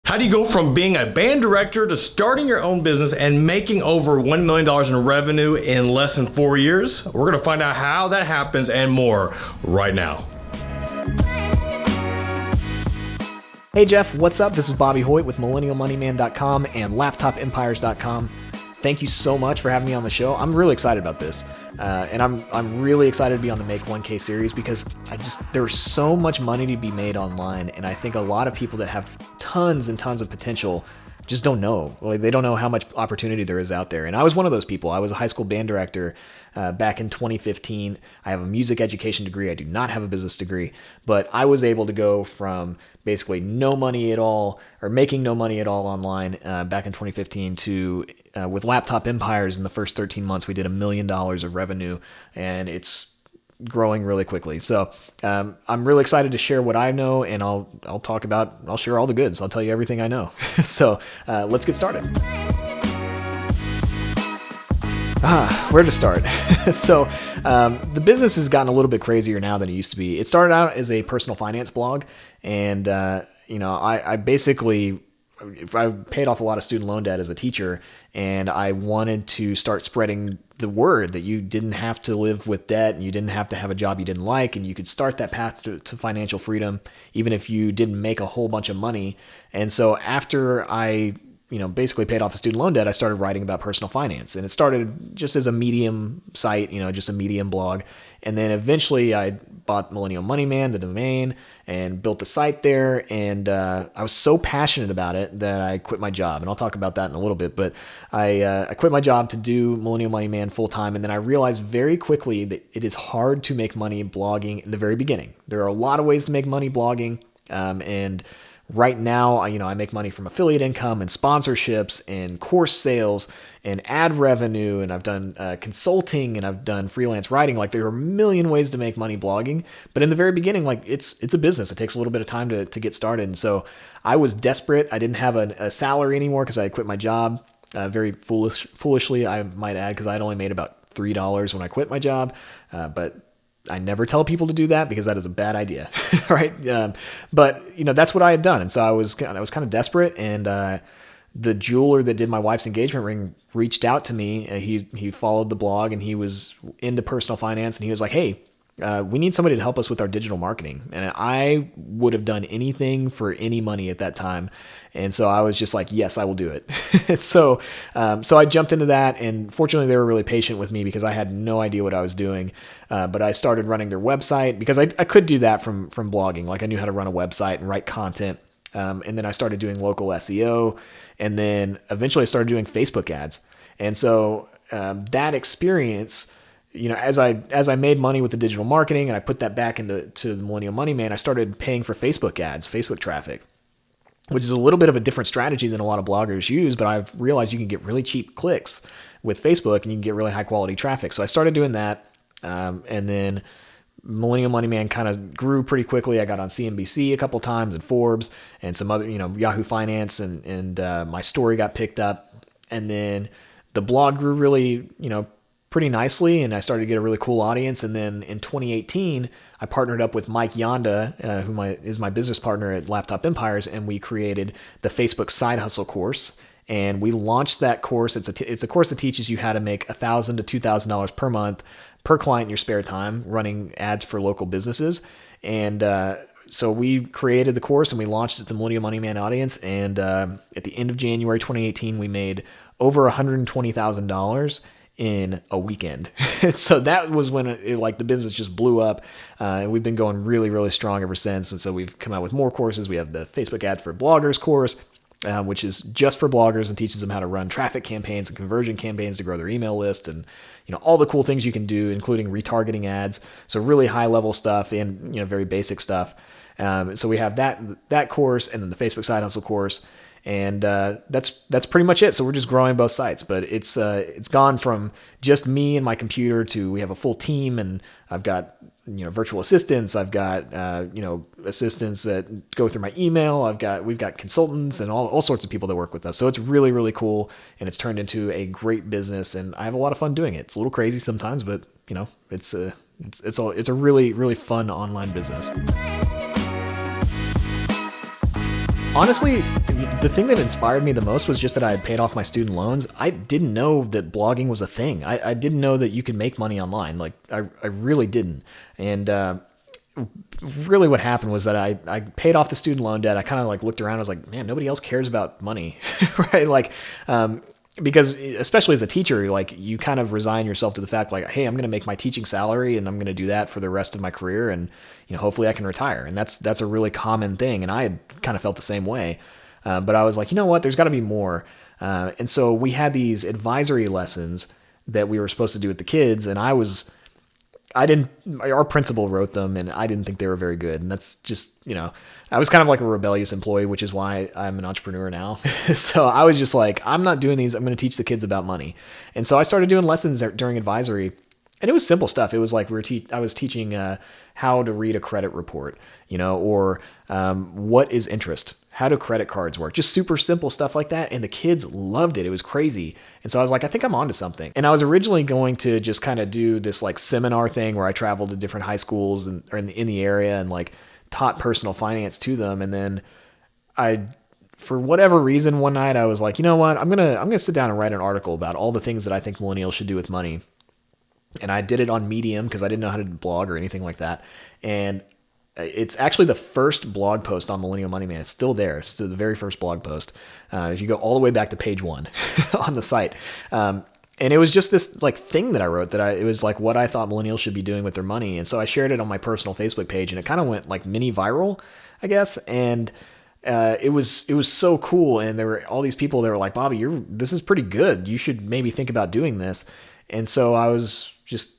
How do you go from being a band director to starting your own business and making over $1 million in revenue in less than 4 years? We're going to find out how that happens and more right now. Hey Jeff, what's up? This is Bobby Hoyt with MillennialMoneyman.com and LaptopEmpires.com. Thank you so much for having me on the show. I'm really excited about this. And I'm really excited to be on the Make 1K series because there's so much money to be made online. And I think a lot of people that have tons and tons of potential just don't know. Like, they don't know how much opportunity there is out there. And I was one of those people. I was a high school band director back in 2015. I have a music education degree. I do not have a business degree, but I was able to go from basically no money at all or making no money at all online back in 2015 to with Laptop Empires in the first 13 months, we did $1 million of revenue, and it's growing really quickly. So I'm really excited to share what I know, and I'll share all the goods. I'll tell you everything I know. So let's get started. Where to start? So the business has gotten a little bit crazier now than it used to be. It started out as a personal finance blog, and I basically I paid off a lot of student loan debt as a teacher, and I wanted to start spreading the word that you didn't have to live with debt and you didn't have to have a job you didn't like, and you could start that path to financial freedom even if you didn't make a whole bunch of money. And so after I basically paid off the student loan debt, I started writing about personal finance, and it started just as a Medium site, just a Medium blog. And then eventually I bought Millennial Money Man, the domain, and built the site there. And I was so passionate about it that I quit my job. And I'll talk about that in a little bit. But I quit my job to do Millennial Money Man full time. And then I realized very quickly that it is hard to make money blogging in the very beginning. There are a lot of ways to make money blogging. And right now, I make money from affiliate income and sponsorships and course sales and ad revenue, and I've done consulting, and I've done freelance writing. Like, there are a million ways to make money blogging, but in the very beginning, like, it's a business. It takes a little bit of time to get started. And so I was desperate. I didn't have a salary anymore because I had quit my job, very foolishly, I might add, because I had only made about $3 when I quit my job, but I never tell people to do that because that is a bad idea, right? But that's what I had done, and so I was kind of desperate. And the jeweler that did my wife's engagement ring reached out to me. He followed the blog, and he was into personal finance, and he was like, "Hey, we need somebody to help us with our digital marketing." And I would have done anything for any money at that time. And so I was just like, yes, I will do it. So I jumped into that, and fortunately they were really patient with me because I had no idea what I was doing. But I started running their website because I could do that from blogging. Like, I knew how to run a website and write content. And then I started doing local SEO, and then eventually I started doing Facebook ads. And so that experience, as I made money with the digital marketing and I put that back into the Millennial Money Man, I started paying for Facebook ads, Facebook traffic, which is a little bit of a different strategy than a lot of bloggers use, but I've realized you can get really cheap clicks with Facebook and you can get really high quality traffic. So I started doing that. And then Millennial Money Man kind of grew pretty quickly. I got on CNBC a couple times and Forbes and some other, Yahoo Finance, and my story got picked up. And then the blog grew really, pretty nicely, and I started to get a really cool audience. And then in 2018, I partnered up with Mike Yonda, who is my business partner at Laptop Empires, and we created the Facebook Side Hustle course. And we launched that course. It's a course that teaches you how to make $1,000 to $2,000 per month per client in your spare time running ads for local businesses. And so we created the course and we launched it to the Millennial Money Man audience. And at the end of January 2018, we made over $120,000 in a weekend. So that was when the business just blew up. And we've been going really, really strong ever since. And so we've come out with more courses. We have the Facebook Ad for Bloggers course, which is just for bloggers and teaches them how to run traffic campaigns and conversion campaigns to grow their email list, and all the cool things you can do, including retargeting ads. So really high level stuff and very basic stuff. So we have that course, and then the Facebook Side Hustle course, and that's pretty much it. So we're just growing both sites, but it's gone from just me and my computer to we have a full team, and I've got virtual assistants. I've got assistants that go through my email. We've got consultants and all sorts of people that work with us. So it's really, really cool, and it's turned into a great business, and I have a lot of fun doing it. It's a little crazy sometimes, but it's a really, really fun online business. Honestly, The thing that inspired me the most was just that I had paid off my student loans. I didn't know that blogging was a thing. I didn't know that you could make money online. Like I really didn't. And really what happened was that I paid off the student loan debt. I kind of like looked around. I was like, man, nobody else cares about money, right? Like, because especially as a teacher, like you kind of resign yourself to the fact like, hey, I'm going to make my teaching salary and I'm going to do that for the rest of my career. And, hopefully I can retire. And that's a really common thing. And I had kind of felt the same way. But I was like, you know what, there's got to be more. And so we had these advisory lessons that we were supposed to do with the kids. And our principal wrote them and I didn't think they were very good. And that's just, I was kind of like a rebellious employee, which is why I'm an entrepreneur now. So I was just like, I'm not doing these. I'm going to teach the kids about money. And so I started doing lessons during advisory, and it was simple stuff. It was like I was teaching how to read a credit report, or what is interest, how do credit cards work, just super simple stuff like that. And the kids loved it. It was crazy. And so I was like, I think I'm onto something. And I was originally going to just kind of do this like seminar thing where I traveled to different high schools or in the area and like taught personal finance to them. And then for whatever reason, one night I was like, you know what, I'm going to sit down and write an article about all the things that I think millennials should do with money. And I did it on Medium because I didn't know how to blog or anything like that. And it's actually the first blog post on Millennial Money Man. It's still there. It's the very first blog post. If you go all the way back to page 1 on the site. And it was just this like thing that I wrote it was like what I thought millennials should be doing with their money. And so I shared it on my personal Facebook page and it kind of went like mini viral, I guess. And it was so cool. And there were all these people that were like, Bobby, this is pretty good. You should maybe think about doing this. And so I was just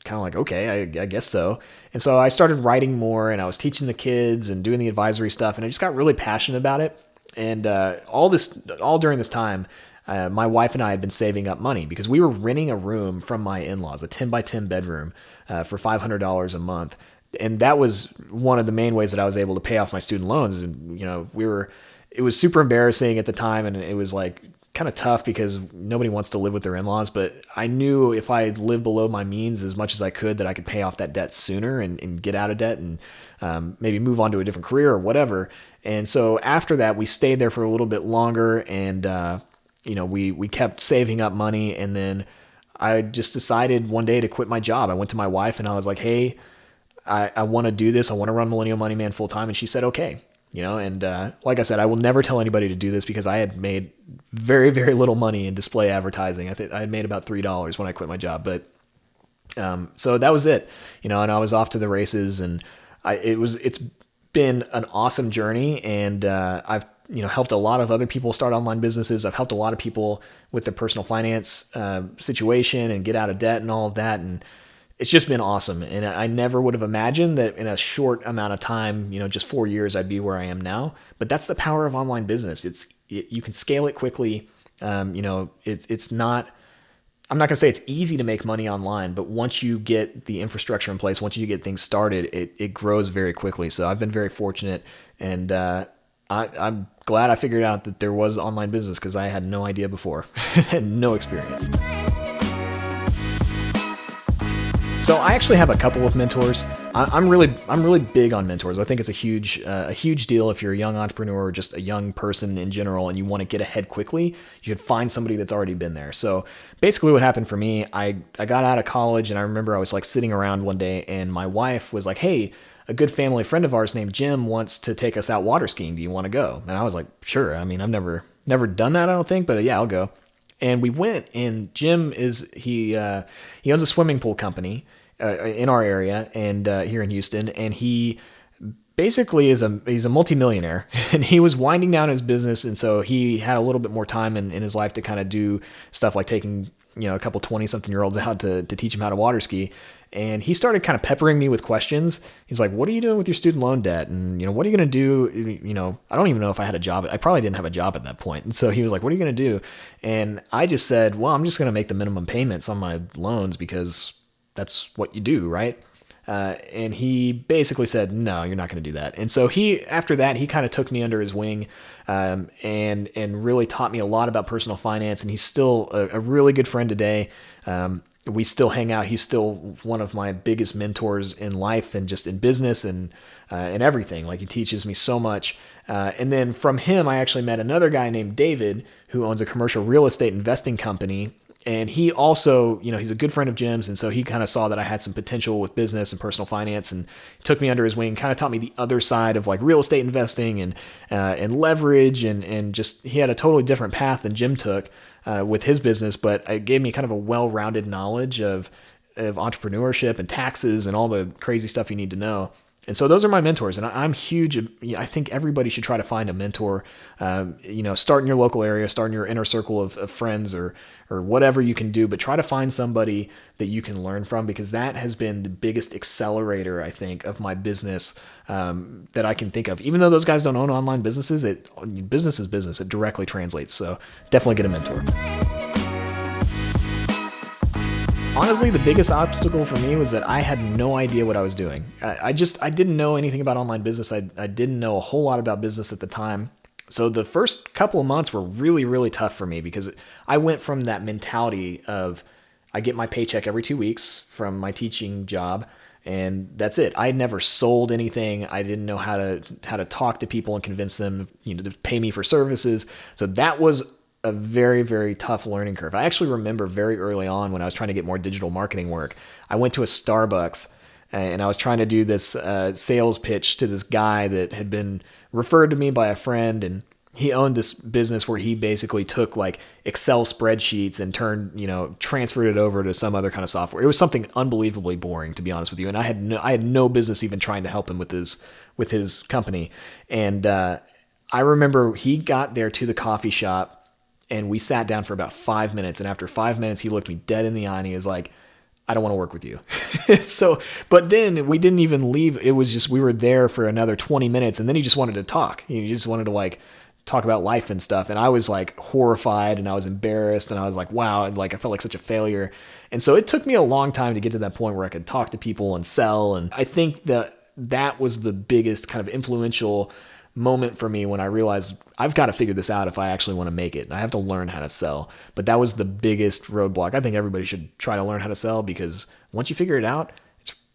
kind of like, okay, I guess so. And so I started writing more and I was teaching the kids and doing the advisory stuff. And I just got really passionate about it. And all during this time, my wife and I had been saving up money because we were renting a room from my in-laws, a 10 by 10 bedroom for $500 a month. And that was one of the main ways that I was able to pay off my student loans. And, it was super embarrassing at the time. And it was like kind of tough because nobody wants to live with their in-laws, but I knew if I lived below my means as much as I could, that I could pay off that debt sooner and get out of debt and maybe move on to a different career or whatever. And so after that, we stayed there for a little bit longer and, we kept saving up money. And then I just decided one day to quit my job. I went to my wife and I was like, hey, I want to do this. I want to run Millennial Money Man full time. And she said, okay. And like I said, I will never tell anybody to do this because I had made very, very little money in display advertising. I think I had made about $3 when I quit my job, but so that was it, and I was off to the races, and it's been an awesome journey, and I've helped a lot of other people start online businesses. I've helped a lot of people with their personal finance situation and get out of debt and all of that, and it's just been awesome. And I never would have imagined that in a short amount of time, just 4 years, I'd be where I am now. But that's the power of online business. You can scale it quickly. It's not, I'm not going to say it's easy to make money online, but once you get the infrastructure in place, once you get things started, it grows very quickly. So I've been very fortunate, and I'm glad I figured out that there was online business because I had no idea before and no experience. So I actually have a couple of mentors. I'm really big on mentors. I think it's a huge deal if you're a young entrepreneur or just a young person in general and you want to get ahead quickly. You should find somebody that's already been there. So basically what happened for me, I got out of college and I remember I was like sitting around one day and my wife was like, hey, a good family friend of ours named Jim wants to take us out water skiing. Do you want to go? And I was like, sure. I mean, I've never done that, I don't think, but yeah, I'll go. And we went, and Jim he owns a swimming pool company in our area and here in Houston, and he basically he's a multimillionaire, and he was winding down his business, and so he had a little bit more time in his life to kind of do stuff like taking a couple 20-something-year-olds out to teach them how to water ski. And he started kind of peppering me with questions. He's like, what are you doing with your student loan debt? And, what are you going to do? I don't even know if I had a job. I probably didn't have a job at that point. And so he was like, what are you going to do? And I just said, well, I'm just going to make the minimum payments on my loans because that's what you do, right? And he basically said, no, you're not going to do that. And so after that, he kind of took me under his wing and really taught me a lot about personal finance. And he's still a really good friend today. We still hang out. He's still one of my biggest mentors in life and just in business and everything. Like, he teaches me so much. And then from him, I actually met another guy named David who owns a commercial real estate investing company. And he also, he's a good friend of Jim's. And so he kind of saw that I had some potential with business and personal finance and took me under his wing, kind of taught me the other side of like real estate investing and leverage. And just, he had a totally different path than Jim took with his business, but it gave me kind of a well-rounded knowledge of entrepreneurship and taxes and all the crazy stuff you need to know. And so those are my mentors, and I'm huge. I think everybody should try to find a mentor. Start in your local area, start in your inner circle of friends or whatever you can do, but try to find somebody that you can learn from, because that has been the biggest accelerator, I think, of my business that I can think of. Even though those guys don't own online businesses, business is business. It directly translates. So definitely get a mentor. Honestly, the biggest obstacle for me was that I had no idea what I was doing. I didn't know anything about online business. I didn't know a whole lot about business at the time. So the first couple of months were really, really tough for me, because I went from that mentality of I get my paycheck every 2 weeks from my teaching job, and that's it. I had never sold anything. I didn't know how to talk to people and convince them, to pay me for services. So that was a very, very tough learning curve. I actually remember very early on when I was trying to get more digital marketing work, I went to a Starbucks and I was trying to do this sales pitch to this guy that had been referred to me by a friend, and he owned this business where he basically took like Excel spreadsheets and transferred it over to some other kind of software. It was something unbelievably boring, to be honest with you. And I had no business even trying to help him with his company. And I remember he got there to the coffee shop, and we sat down for about 5 minutes. And after 5 minutes, he looked me dead in the eye and he was like, I don't want to work with you. But then we didn't even leave. It was just, we were there for another 20 minutes, and then he just wanted to talk. He just wanted to like talk about life and stuff. And I was like horrified, and I was embarrassed, and I was like, wow. And like, I felt like such a failure. And so it took me a long time to get to that point where I could talk to people and sell. And I think that was the biggest kind of influential moment for me when I realized I've got to figure this out if I actually want to make it. I have to learn how to sell. But that was the biggest roadblock. I think everybody should try to learn how to sell, because once you figure it out,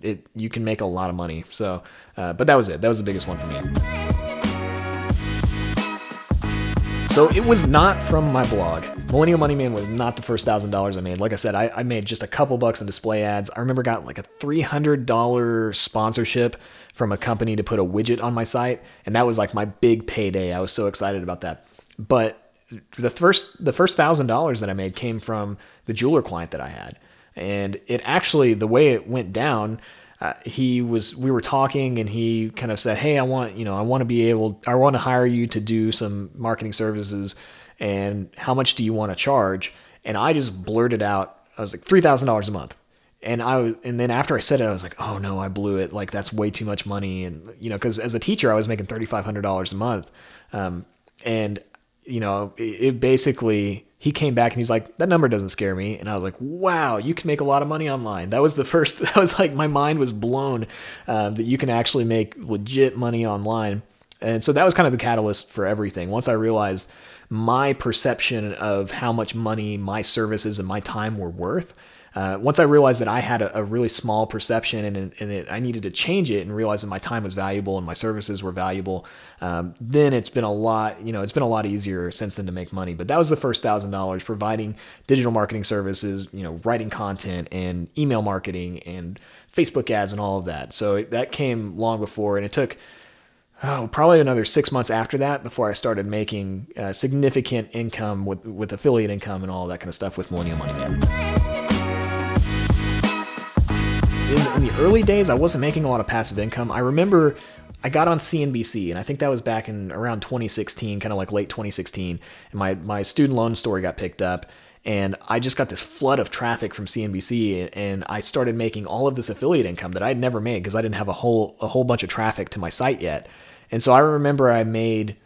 you can make a lot of money. So, but that was it. That was the biggest one for me. So it was not from my blog. Millennial Money Man was not the first $1,000 I made. Like I said, I made just a couple bucks in display ads. I remember got like a $300 sponsorship from a company to put a widget on my site, and that was like my big payday. I was so excited about that. But the first $1,000 that I made came from the jeweler client that I had. And it actually, the way it went down, we were talking, and he kind of said, hey, I want to hire you to do some marketing services, and how much do you want to charge? And I just blurted out, I was like, $3,000 a month. And then after I said it, I was like, oh no, I blew it. Like, that's way too much money. And, cause as a teacher, I was making $3,500 a month. It basically, he came back and he's like, that number doesn't scare me. And I was like, wow, you can make a lot of money online. That was like, my mind was blown, that you can actually make legit money online. And so that was kind of the catalyst for everything. Once I realized my perception of how much money my services and my time were worth, once I realized that I had a really small perception and I needed to change it and realize that my time was valuable and my services were valuable, then it's been a lot easier since then to make money. But that was the first $1,000, providing digital marketing services, writing content and email marketing and Facebook ads and all of that. So that came long before, and it took probably another 6 months after that before I started making significant income with affiliate income and all that kind of stuff with Millennial Money Man. In the early days, I wasn't making a lot of passive income. I remember I got on CNBC, and I think that was back in around 2016, kind of like late 2016, and my student loan story got picked up, and I just got this flood of traffic from CNBC, and I started making all of this affiliate income that I'd never made because I didn't have a whole bunch of traffic to my site yet. And so I remember I made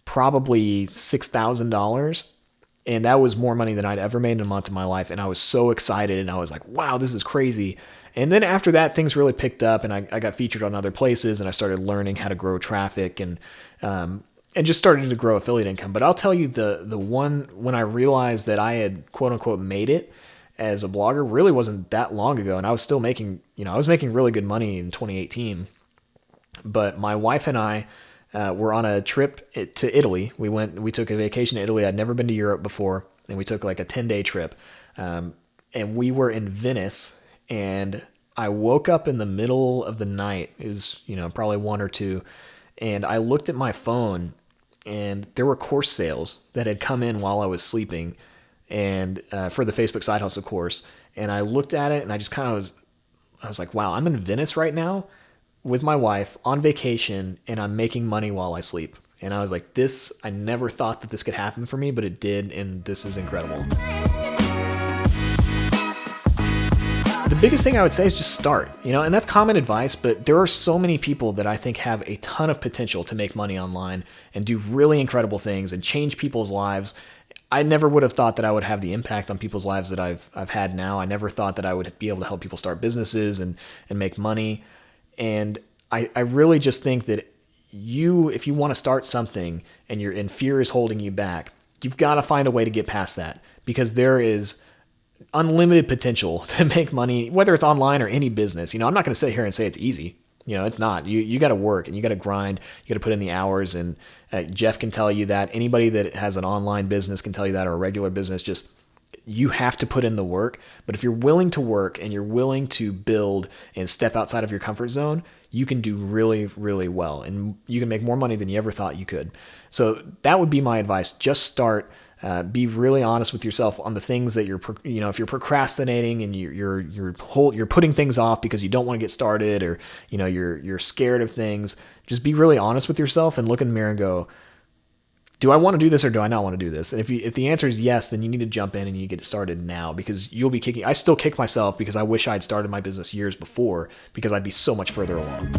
probably $6,000, and that was more money than I'd ever made in a month in my life, and I was so excited, and I was like, wow, this is crazy. And then after that, things really picked up, and I got featured on other places, and I started learning how to grow traffic and just started to grow affiliate income. But I'll tell you, the one when I realized that I had quote unquote made it as a blogger really wasn't that long ago, and I was still making really good money in 2018. But my wife and I were on a trip to Italy. We took a vacation to Italy. I'd never been to Europe before, and we took like a 10-day trip. And we were in Venice, and I woke up in the middle of the night. It was, probably 1 or 2. And I looked at my phone, and there were course sales that had come in while I was sleeping, and for the Facebook Side Hustle course. And I looked at it, and I just kind of I was like, wow, I'm in Venice right now with my wife on vacation, and I'm making money while I sleep. And I was like, I never thought that this could happen for me, but it did, and this is incredible. The biggest thing I would say is just start, and that's common advice, but there are so many people that I think have a ton of potential to make money online and do really incredible things and change people's lives. I never would have thought that I would have the impact on people's lives that I've had now. I never thought that I would be able to help people start businesses and make money. And I really just think that if you want to start something and fear is holding you back, you've got to find a way to get past that, because there is unlimited potential to make money, whether it's online or any business. I'm not going to sit here and say it's easy. It's not. You got to work, and you got to grind. You got to put in the hours, and Jeff can tell you that. Anybody that has an online business can tell you that, or a regular business. Just, you have to put in the work. But if you're willing to work and you're willing to build and step outside of your comfort zone, you can do really, really well, and you can make more money than you ever thought you could. So that would be my advice. Just start. Be really honest with yourself on the things that if you're procrastinating and you're putting things off because you don't want to get started, or you're scared of things. Just be really honest with yourself and look in the mirror and go, do I want to do this or do I not want to do this? And if the answer is yes, then you need to jump in and you get started now, because you'll be kicking. I still kick myself because I wish I had started my business years before, because I'd be so much further along.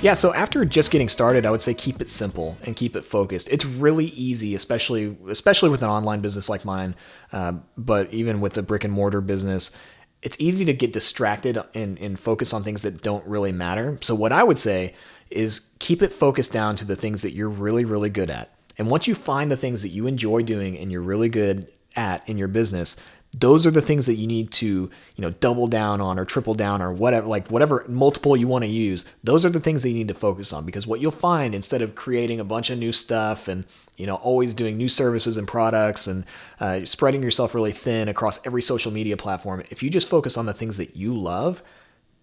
Yeah, so after just getting started, I would say keep it simple and keep it focused. It's really easy, especially with an online business like mine, but even with a brick and mortar business, it's easy to get distracted and focus on things that don't really matter. So what I would say is keep it focused down to the things that you're really, really good at. And once you find the things that you enjoy doing and you're really good at in your business, those are the things that you need to, double down on or triple down or whatever multiple you want to use. Those are the things that you need to focus on, because what you'll find, instead of creating a bunch of new stuff and, always doing new services and products and spreading yourself really thin across every social media platform, if you just focus on the things that you love,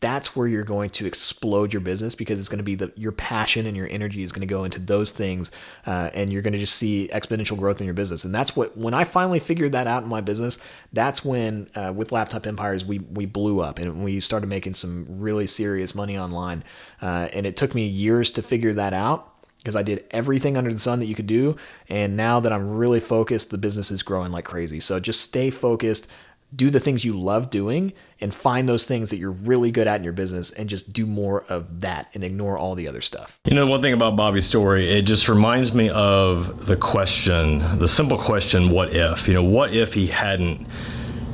that's where you're going to explode your business, because it's going to be your passion and your energy is going to go into those things, and you're going to just see exponential growth in your business. And that's when I finally figured that out in my business, that's when with Laptop Empires, we blew up and we started making some really serious money online. And it took me years to figure that out, because I did everything under the sun that you could do. And now that I'm really focused, the business is growing like crazy. So just stay focused. Do the things you love doing and find those things that you're really good at in your business, and just do more of that and ignore all the other stuff. One thing about Bobby's story, it just reminds me of the simple question, what if? What if he hadn't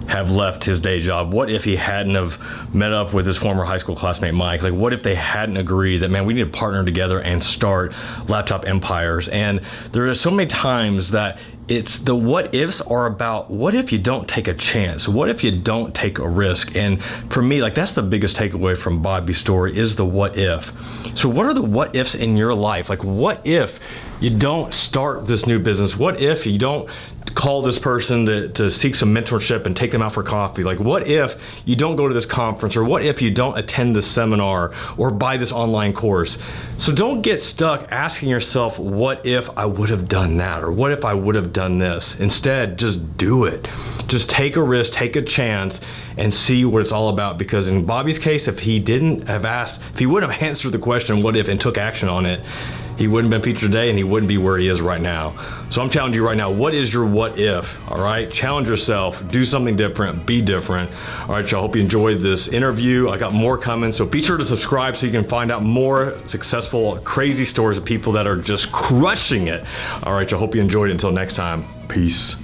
have left his day job? What if he hadn't have met up with his former high school classmate Mike? Like, what if they hadn't agreed that, man, we need to partner together and start Laptop Empires? And there are so many times that it's the what ifs are about, what if you don't take a chance? What if you don't take a risk? And for me, that's the biggest takeaway from Bobby's story is the what if. So what are the what ifs in your life? What if you don't start this new business? What if you don't call this person to seek some mentorship and take them out for coffee? What if you don't go to this conference? Or what if you don't attend this seminar or buy this online course? So don't get stuck asking yourself, what if I would have done that? Or what if I would have done this? Instead, just do it. Just take a risk, take a chance, and see what it's all about. Because in Bobby's case, if he wouldn't have answered the question, what if, and took action on it, he wouldn't have been featured today, and he wouldn't be where he is right now. So I'm challenging you right now, what is your what if? All right, challenge yourself, do something different, be different. All right, y'all, hope you enjoyed this interview. I got more coming, so be sure to subscribe so you can find out more successful, crazy stories of people that are just crushing it. All right, y'all, hope you enjoyed it. Until next time, peace.